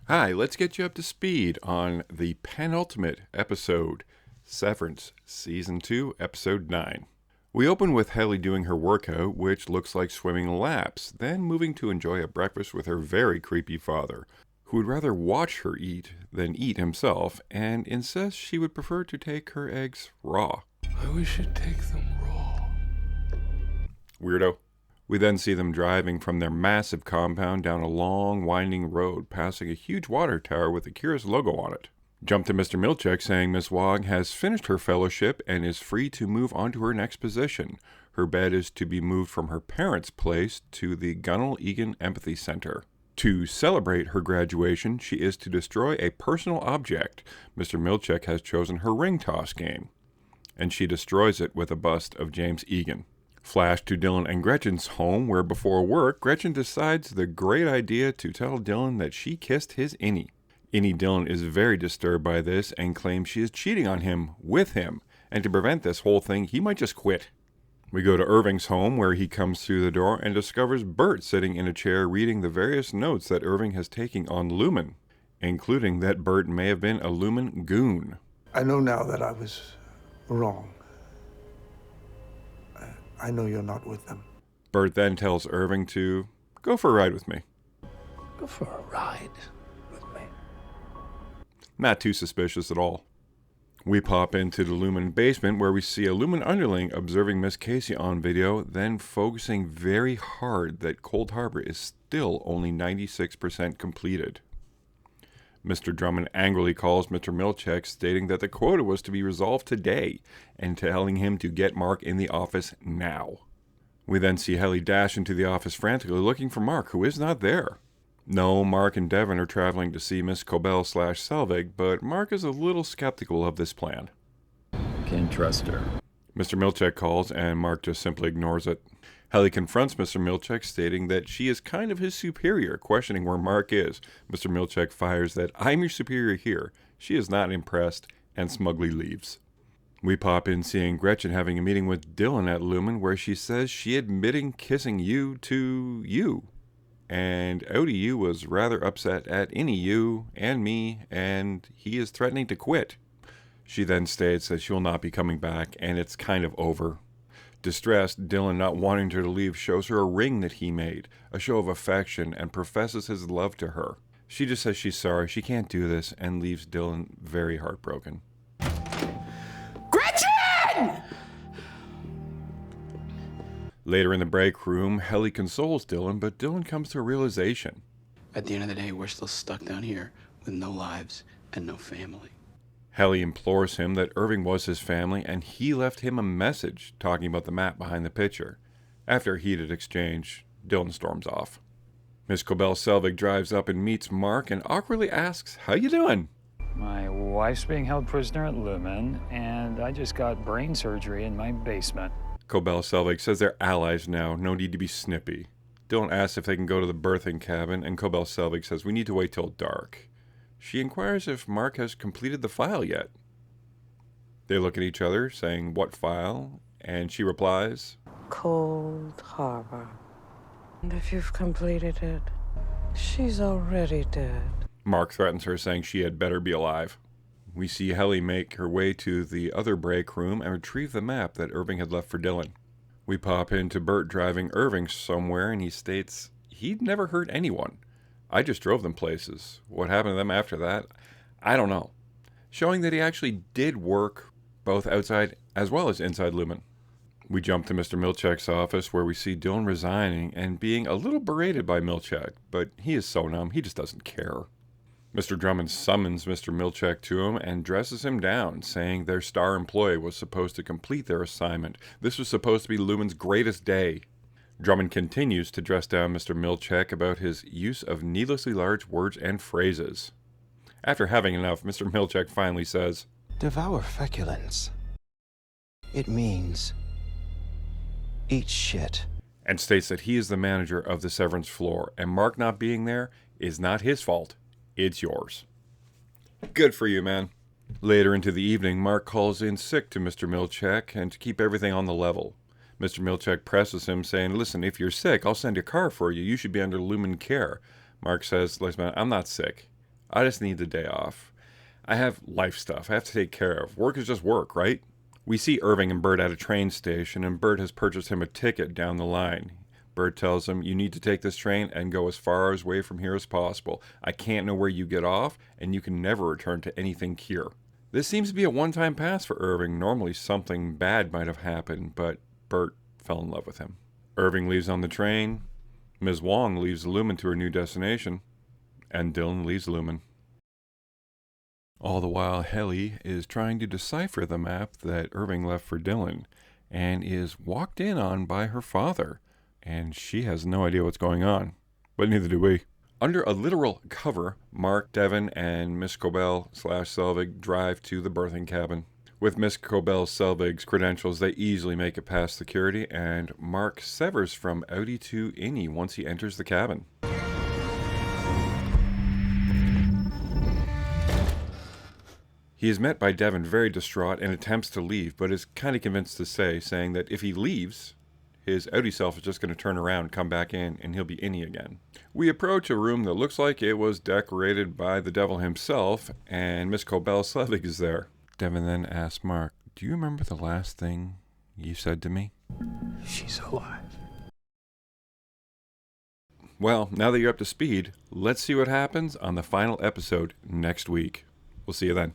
Hi, let's get you up to speed on the penultimate episode, Severance Season 2, Episode 9. We open with Helly doing her workout, which looks like swimming laps, then moving to enjoy a breakfast with her very creepy father, who would rather watch her eat than eat himself, and insists she would prefer to take her eggs raw. We should take them raw. Weirdo. We then see them driving from their massive compound down a long, winding road, passing a huge water tower with the Curious logo on it. Jump to Mr. Milchek saying Miss Wong has finished her fellowship and is free to move on to her next position. Her bed is to be moved from her parents' place to the Gunnell Egan Empathy Center. To celebrate her graduation, she is to destroy a personal object. Mr. Milchek has chosen her ring toss game, and she destroys it with a bust of James Egan. Flash to Dylan and Gretchen's home, where before work, Gretchen decides the great idea to tell Dylan that she kissed his innie. Innie Dylan is very disturbed by this and claims she is cheating on him with him, and to prevent this whole thing, he might just quit. We go to Irving's home, where he comes through the door and discovers Bert sitting in a chair reading the various notes that Irving has taken on Lumen, including that Bert may have been a Lumen goon. I know now that I was wrong. I know you're not with them. Bert then tells Irving to go for a ride with me. Go for a ride with me. Not too suspicious at all. We pop into the Lumen basement, where we see a Lumen underling observing Miss Casey on video, then focusing very hard that Cold Harbor is still only 96% completed. Mr. Drummond angrily calls Mr. Milchek, stating that the quota was to be resolved today, and telling him to get Mark in the office now. We then see Helly dash into the office frantically looking for Mark, who is not there. No, Mark and Devon are traveling to see Miss Cobell/Selvig, but Mark is a little skeptical of this plan. Can't trust her. Mr. Milchek calls, and Mark just simply ignores it. Helly confronts Mr. Milchek, stating that she is kind of his superior, questioning where Mark is. Mr. Milchek fires that I'm your superior here. She is not impressed, and smugly leaves. We pop in seeing Gretchen having a meeting with Dylan at Lumen, where she says she admitting kissing you to you. And Outie you was rather upset at any you and me, and he is threatening to quit. She then states that she will not be coming back, and it's kind of over. Distressed, Dylan, not wanting her to leave, shows her a ring that he made, a show of affection, and professes his love to her. She just says she's sorry, she can't do this, and leaves Dylan very heartbroken. Gretchen! Later in the break room, Helly consoles Dylan, but Dylan comes to a realization. At the end of the day, we're still stuck down here with no lives and no family. Helly implores him that Irving was his family, and he left him a message talking about the map behind the picture. After a heated exchange, Dylan storms off. Miss Cobell/Selvig drives up and meets Mark and awkwardly asks, "How you doing?" My wife's being held prisoner at Lumen, and I just got brain surgery in my basement. Cobell/Selvig says they're allies now, no need to be snippy. Dylan asks if they can go to the birthing cabin, and Cobell/Selvig says we need to wait till dark. She inquires if Mark has completed the file yet. They look at each other, saying, "What file?" And she replies, Cold Harbor. And if you've completed it, she's already dead. Mark threatens her, saying she had better be alive. We see Helly make her way to the other break room and retrieve the map that Irving had left for Dylan. We pop into Bert driving Irving somewhere, and he states he'd never hurt anyone. I just drove them places. What happened to them after that, I don't know. Showing that he actually did work both outside as well as inside Lumen. We jump to Mr. Milchek's office, where we see Dylan resigning and being a little berated by Milchek, but he is so numb, he just doesn't care. Mr. Drummond summons Mr. Milchek to him and dresses him down, saying their star employee was supposed to complete their assignment. This was supposed to be Lumen's greatest day. Drummond continues to dress down Mr. Milchek about his use of needlessly large words and phrases. After having enough, Mr. Milchek finally says, Devour feculence. It means eat shit. And states that he is the manager of the Severance floor, and Mark not being there is not his fault. It's yours. Good for you, man. Later into the evening, Mark calls in sick to Mr. Milchek and to keep everything on the level. Mr. Milchek presses him, saying, "Listen, if you're sick, I'll send a car for you. You should be under Lumen care." Mark says, "Listen, man, I'm not sick. I just need the day off. I have life stuff I have to take care of. Work is just work, right? We see Irving and Bert at a train station, and Bert has purchased him a ticket down the line. Bert tells him, you need to take this train and go as far away from here as possible. I can't know where you get off, and you can never return to anything here. This seems to be a one-time pass for Irving. Normally something bad might have happened, but Bert fell in love with him. Irving leaves on the train. Ms. Wong leaves Lumen to her new destination. And Dylan leaves Lumen. All the while, Helly is trying to decipher the map that Irving left for Dylan and is walked in on by her father. And she has no idea what's going on. But neither do we. Under a literal cover, Mark, Devon, and Miss Cobell/Selvig drive to the berthing cabin. With Miss Cobell/Selvig's credentials, they easily make it past security, and Mark severs from Outie to Innie once he enters the cabin. He is met by Devon very distraught and attempts to leave, but is kind of convinced to stay, saying that if he leaves, his Outie self is just going to turn around, come back in, and he'll be Innie again. We approach a room that looks like it was decorated by the devil himself, and Miss Cobell/Selvig is there. Devon then asks Mark, do you remember the last thing you said to me? She's alive. Well, now that you're up to speed, let's see what happens on the final episode next week. We'll see you then.